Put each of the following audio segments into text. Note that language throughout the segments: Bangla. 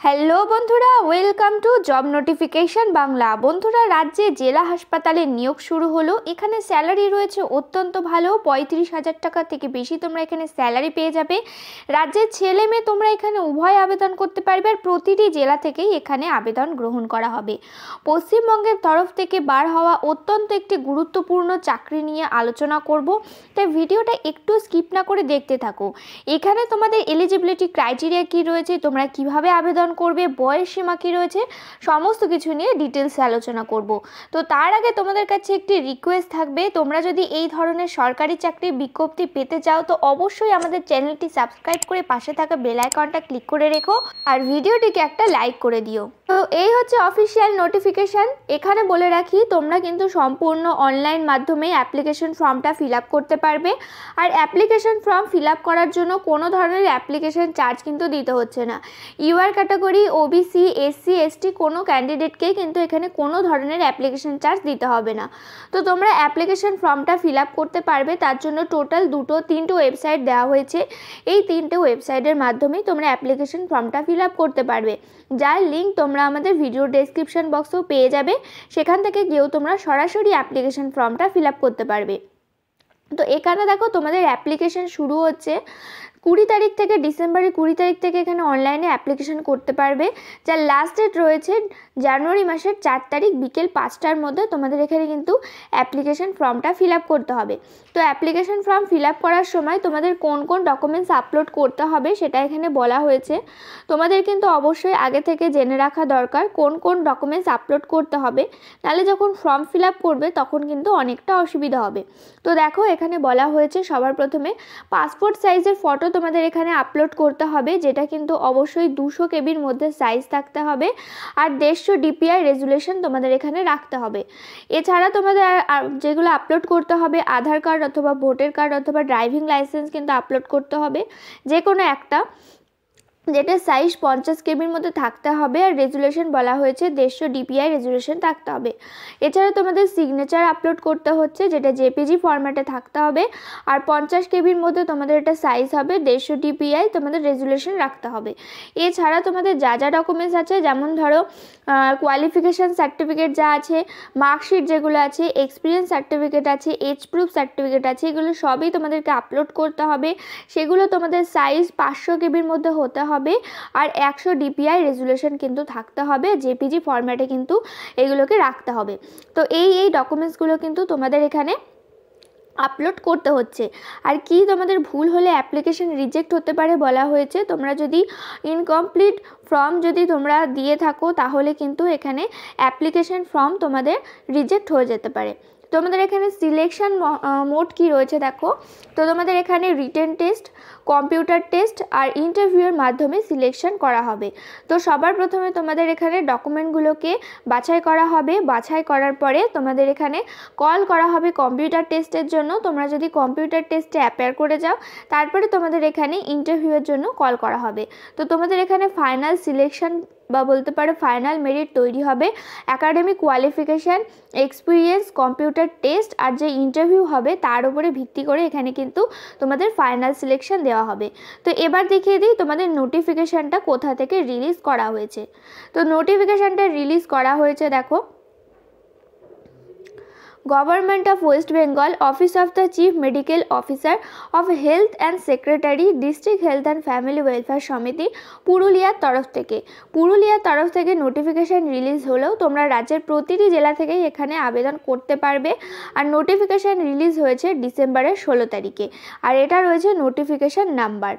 হ্যালো বন্ধুরা, welcome to job notification Bangla. বন্ধুরা, রাজ্যে জেলা হাসপাতালে নিয়োগ শুরু হলো। এখানে স্যালারি রয়েছে অত্যন্ত ভালো, 35,000 টাকা থেকে বেশি তোমরা এখানে স্যালারি পেয়ে যাবে। রাজ্যের ছেলে মেয়ে তোমরা এখানে উভয় আবেদন করতে পারবে, আর প্রতিটি জেলা থেকেই এখানে আবেদন গ্রহণ করা হবে। পশ্চিমবঙ্গের তরফ থেকে বার হওয়া অত্যন্ত একটি গুরুত্বপূর্ণ চাকরি নিয়ে আলোচনা করব, তাই ভিডিওটা একটু স্কিপ না করে দেখতে থাকো। এখানে তোমাদের এলিজিবিলিটি ক্রাইটেরিয়া কী রয়েছে, তোমরা কিভাবে আবেদন করবে, বয়স সীমা কী রয়েছে, সমস্ত কিছু নিয়ে ডিটেলসে আলোচনা করব। তো তার আগে তোমাদের কাছে একটি রিকোয়েস্ট থাকবে, তোমরা যদি এই ধরনের সরকারি চাকরির বিজ্ঞপ্তি পেতে চাও তো অবশ্যই আমাদের চ্যানেলটি সাবস্ক্রাইব করে পাশে থাকা বেল আইকনটা ক্লিক করে রেখো, আর ভিডিওটিকে একটা লাইক করে দিও। তো এই হচ্ছে অফিসিয়াল নোটিফিকেশান। এখানে বলে রাখি, তোমরা কিন্তু সম্পূর্ণ অনলাইন মাধ্যমে অ্যাপ্লিকেশন ফর্মটা ফিল আপ করতে পারবে। আর অ্যাপ্লিকেশন ফর্ম ফিল আপ করার জন্য কোনো ধরনের অ্যাপ্লিকেশন চার্জ কিন্তু দিতে হচ্ছে না। UR category, OBC, SC, ST কোনো ক্যান্ডিডেটকেই কিন্তু এখানে কোনো ধরনের অ্যাপ্লিকেশন চার্জ দিতে হবে না। তো তোমরা অ্যাপ্লিকেশন ফর্মটা ফিল আপ করতে পারবে, তার জন্য টোটাল তিনটে ওয়েবসাইট দেওয়া হয়েছে। এই তিনটে ওয়েবসাইটের মাধ্যমেই তোমরা অ্যাপ্লিকেশন ফর্মটা ফিল আপ করতে পারবে, যার লিঙ্ক তোমরা আমাদের ভিডিও ডেসক্রিপশন বক্সেও পেয়ে যাবে। সেখান থেকে গিয়েও তোমরা সরাসরি অ্যাপ্লিকেশন ফর্মটা ফিল আপ করতে পারবে। তো এখানে দেখো, তোমাদের অ্যাপ্লিকেশন শুরু হচ্ছে 20 তারিখ থেকে, ডিসেম্বরের 20 তারিখ থেকে এখানে অনলাইনে অ্যাপ্লিকেশন করতে পারবে। যার লাস্ট ডেট রয়েছে জানুয়ারি মাসের 4 তারিখ বিকেল 5টার মধ্যে তোমাদের এখানে কিন্তু অ্যাপ্লিকেশন ফর্মটা ফিল আপ করতে হবে। তো অ্যাপ্লিকেশন ফর্ম ফিল আপ করার সময় তোমাদের কোন কোন ডকুমেন্টস আপলোড করতে হবে সেটা এখানে বলা হয়েছে। তোমাদের কিন্তু অবশ্যই আগে থেকে জেনে রাখা দরকার কোন কোন ডকুমেন্টস আপলোড করতে হবে, নাহলে যখন ফর্ম ফিল আপ করবে তখন কিন্তু অনেকটা অসুবিধা হবে। তো দেখো, এখানে বলা হয়েছে সবার প্রথমে পাসপোর্ট সাইজের ফটো তোমাদের এখানে আপলোড করতে হবে, যেটা কিন্তু অবশ্যই 200 কেবির মধ্যে সাইজ থাকতে হবে। আর 150 ডিপিআই রেজুলেশন তোমাদের এখানে রাখতে হবে। এছাড়া তোমাদের যেগুলো আপলোড করতে হবে, আধার কার্ড অথবা ভোটার কার্ড অথবা ড্রাইভিং লাইসেন্স কিন্তু আপলোড করতে হবে, যে কোনো একটা, যেটা সাইজ 50 কেবির মধ্যে থাকতে হবে। আর রেজুলেশন বলা হয়েছে 150 ডিপিআই রেজুলেশন থাকতে হবে। এছাড়া তোমাদের সিগনেচার আপলোড করতে হচ্ছে, যেটা জেপিজি ফরম্যাটে থাকতে হবে। আর 50 কেবির মধ্যে তোমাদের এটা সাইজ হবে, 150 ডিপিআই তোমাদের রেজুলেশন রাখতে হবে। এছাড়া তোমাদের যা যা ডকুমেন্টস আছে, যেমন ধরো কোয়ালিফিকেশান সার্টিফিকেট যা আছে, মার্কশিট যেগুলো আছে, এক্সপিরিয়েন্স সার্টিফিকেট আছে, এজ প্রুফ সার্টিফিকেট আছে, এগুলো সবই তোমাদেরকে আপলোড করতে হবে। সেগুলো তোমাদের সাইজ 500 কেবির মধ্যে হতে হবে। আর 100 ডিপিআই রেজুলেশন কিন্তু থাকতে হবে, জেপিজি ফরম্যাটে কিন্তু এগুলোকে রাখতে হবে। তো এই ডকুমেন্টসগুলো কিন্তু তোমাদের এখানে আপলোড করতে হচ্ছে। আর কি তোমাদের ভুল হলে অ্যাপ্লিকেশন রিজেক্ট হতে পারে বলা হয়েছে, তোমরা যদি ইনকমপ্লিট ফর্ম যদি তোমরা দিয়ে থাকো তাহলে কিন্তু এখানে অ্যাপ্লিকেশন ফর্ম তোমাদের রিজেক্ট হয়ে যেতে পারে। তোমাদের এখানে সিলেকশন মোড কি রয়েছে দেখো। তো তোমাদের এখানে রিটেন টেস্ট, কম্পিউটার টেস্ট আর ইন্টারভিউয়ের মাধ্যমে সিলেকশন করা হবে। তো সবার প্রথমে তোমাদের এখানে ডকুমেন্টগুলোকে বাছাই করা হবে। বাছাই করার পরে তোমাদের এখানে কল করা হবে কম্পিউটার টেস্টের জন্য। তোমরা যদি কম্পিউটার টেস্টে অ্যাপিয়ার করে যাও, তারপরে তোমাদের এখানে ইন্টারভিউয়ের জন্য কল করা হবে। তো তোমাদের এখানে ফাইনাল সিলেকশন বা বলতে পারো ফাইনাল মেরিট তৈরি হবে। Academic qualification, experience, computer test আর যে ইন্টারভিউ হবে তার উপরে ভিত্তি করে এখানে কিন্তু তোমাদের ফাইনাল সিলেকশন দেওয়া হবে। তো এবার দেখিয়ে দিই তোমাদের নোটিফিকেশানটা কোথা থেকে রিলিজ করা হয়েছে। তো নোটিফিকেশানটা রিলিজ করা হয়েছে দেখো, government of West Bengal, office of the chief medical officer of health and secretary, district health and family welfare সমিতি, পুরুলিয়ার তরফ থেকে নোটিফিকেশান রিলিজ হলেও তোমরা রাজ্যের প্রতিটি জেলা থেকেই এখানে আবেদন করতে পারবে। আর নোটিফিকেশান রিলিজ হয়েছে ডিসেম্বরের 16 তারিখে, আর এটা রয়েছে নোটিফিকেশান নাম্বার।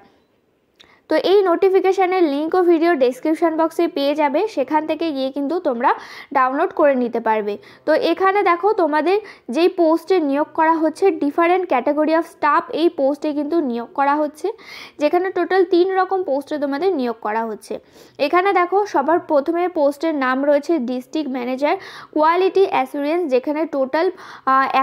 তো এই নোটিফিকেশানের লিঙ্কও ভিডিও ডেসক্রিপশন বক্সে পেয়ে যাবে, সেখান থেকে গিয়ে কিন্তু তোমরা ডাউনলোড করে নিতে পারবে। তো এখানে দেখো, তোমাদের যেই পোস্টে নিয়োগ করা হচ্ছে ডিফারেন্ট ক্যাটাগরি অফ স্টাফ, এই পোস্টে কিন্তু নিয়োগ করা হচ্ছে, যেখানে টোটাল 3 রকম পোস্টে তোমাদের নিয়োগ করা হচ্ছে। এখানে দেখো, সবার প্রথমে পোস্টের নাম রয়েছে ডিস্ট্রিক্ট ম্যানেজার কোয়ালিটি অ্যাসুরেন্স, যেখানে টোটাল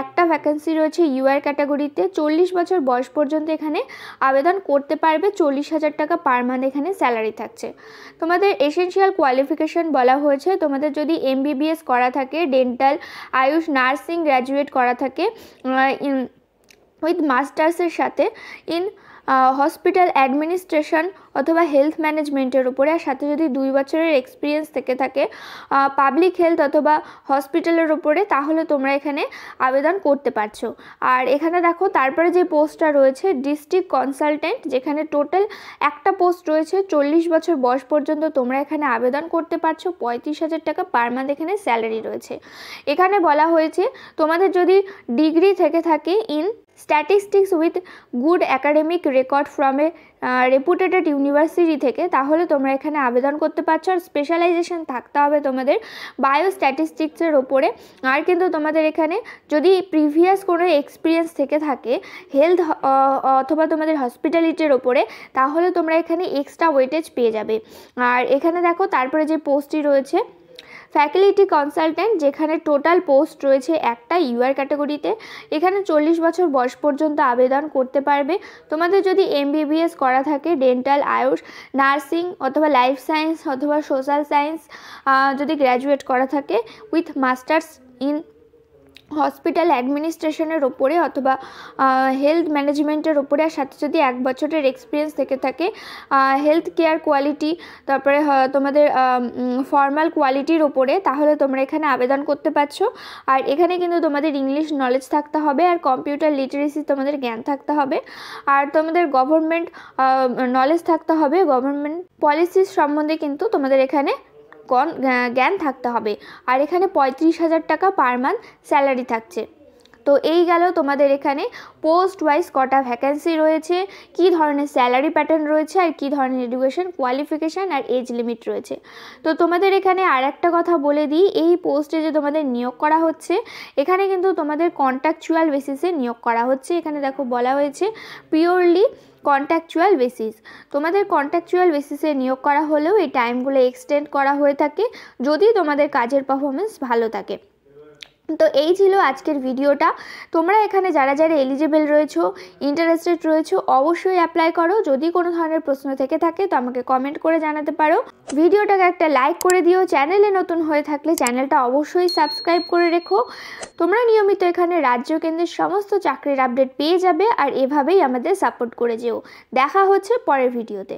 একটা ভ্যাকেন্সি রয়েছে ইউআর ক্যাটাগরিতে। 40 বছর বয়স পর্যন্ত এখানে আবেদন করতে পারবে। 40,000 টাকা পার মান্থ এখানে স্যালারি থাকছে। তোমাদের এসেনশিয়াল কোয়ালিফিকেশান বলা হয়েছে, তোমাদের যদি এমবিবিএস করা থাকে, ডেন্টাল, আয়ুষ, নার্সিং গ্র্যাজুয়েট করা থাকে উইথ মাস্টার্সের সাথে ইন হসপিটাল অ্যাডমিনিস্ট্রেশন অথবা হেলথ ম্যানেজমেন্টের উপরে, আর সাথে যদি 2 বছরের এক্সপিরিয়েন্স থেকে থাকে পাবলিক হেলথ অথবা হসপিটালের উপরে, তাহলে তোমরা এখানে আবেদন করতে পারছো। আর এখানে দেখো তারপরে যে পোস্টটা রয়েছে ডিস্ট্রিক্ট কনসালটেন্ট, যেখানে টোটাল একটা পোস্ট রয়েছে। 40 বছর বয়স পর্যন্ত তোমরা এখানে আবেদন করতে পারছো। 35,000 টাকা পার মান্থ এখানে স্যালারি রয়েছে। এখানে বলা হয়েছে তোমাদের যদি ডিগ্রি থেকে থাকে in statistics with good academic record from a reputed university থেকে, তাহলে তোমরা এখানে আবেদন করতে পারছো। আর স্পেশালাইজেশন থাকতে হবে তোমাদের বায়ো স্ট্যাটিস্টিক্সের ওপরে। আর কিন্তু তোমাদের এখানে যদি প্রিভিয়াস কোনো এক্সপিরিয়েন্স থেকে থাকে হেলথ অথবা তোমাদের হসপিটালিটির ওপরে, তাহলে তোমরা এখানে এক্সট্রা ওয়েটেজ পেয়ে যাবে। আর এখানে দেখো তারপরে যে পোস্টটি রয়েছে ফ্যাকাল্টি কনসালট্যান্ট, যেখানে টোটাল পোস্ট রয়েছে একটা ইউআর ক্যাটাগরিতে। এখানে 40 বছর বয়স পর্যন্ত আবেদন করতে পারবে। তোমাদের যদি এমবিবিএস করা থাকে ডেন্টাল, আয়ুষ, নার্সিং অথবা লাইফ সায়েন্স অথবা সোশ্যাল সায়েন্স যদি গ্র্যাজুয়েট করা থাকে উইথ মাস্টার্স ইন হসপিটাল অ্যাডমিনিস্ট্রেশনের ওপরে অথবা হেলথ ম্যানেজমেন্টের ওপরে, আর সাথে যদি 1 বছরের এক্সপিরিয়েন্স থেকে থাকে হেলথ কেয়ার কোয়ালিটি, তারপরে তোমাদের ফর্মাল কোয়ালিটির ওপরে, তাহলে তোমরা এখানে আবেদন করতে পারছো। আর এখানে কিন্তু তোমাদের ইংলিশ নলেজ থাকতে হবে, আর কম্পিউটার লিটারেসি তোমাদের জ্ঞান থাকতে হবে, আর তোমাদের গভর্নমেন্ট নলেজ থাকতে হবে। গভর্নমেন্ট পলিসিস সম্বন্ধে কিন্তু তোমাদের এখানে জ্ঞান থাকতে হবে। আর এখানে 35,000 টাকা পার মান্থ স্যালারি থাকছে। তো এই গেল তোমাদের এখানে পোস্ট ওয়াইজ কটা ভ্যাকেন্সি রয়েছে, কি ধরনের স্যালারি প্যাটার্ন রয়েছে, আর কি ধরনের এডুকেশন কোয়ালিফিকেশান আর এজ লিমিট রয়েছে। তো তোমাদের এখানে আর একটা কথা বলে দিই, এই পোস্টে যে তোমাদের নিয়োগ করা হচ্ছে, এখানে কিন্তু তোমাদের কন্ট্রাকচুয়াল বেসিসে নিয়োগ করা হচ্ছে। এখানে দেখো বলা হয়েছে পিওরলি কন্ট্রাকচুয়াল বেসিস। তোমাদের কন্ট্রাকচুয়াল বেসিসে নিয়োগ করা হলেও এই টাইমগুলো এক্সটেন্ড করা হয়ে থাকে যদি তোমাদের কাজের পারফরমেন্স ভালো থাকে। তো এই ছিল আজকের ভিডিওটা। তোমরা এখানে যারা যারা এলিজিবল রয়েছো, ইন্টারেস্টেড রয়েছো, অবশ্যই অ্যাপ্লাই করো। যদি কোনো ধরনের প্রশ্ন থেকে থাকে তো আমাকে কমেন্ট করে জানাতে পারো। ভিডিওটাকে একটা লাইক করে দিও। চ্যানেলে নতুন হয়ে থাকলে চ্যানেলটা অবশ্যই সাবস্ক্রাইব করে রেখো। তোমরা নিয়মিত এখানে রাজ্য কেন্দ্রের সমস্ত চাকরির আপডেট পেয়ে যাবে, আর এভাবেই আমাদের সাপোর্ট করে যেও। দেখা হচ্ছে পরের ভিডিওতে।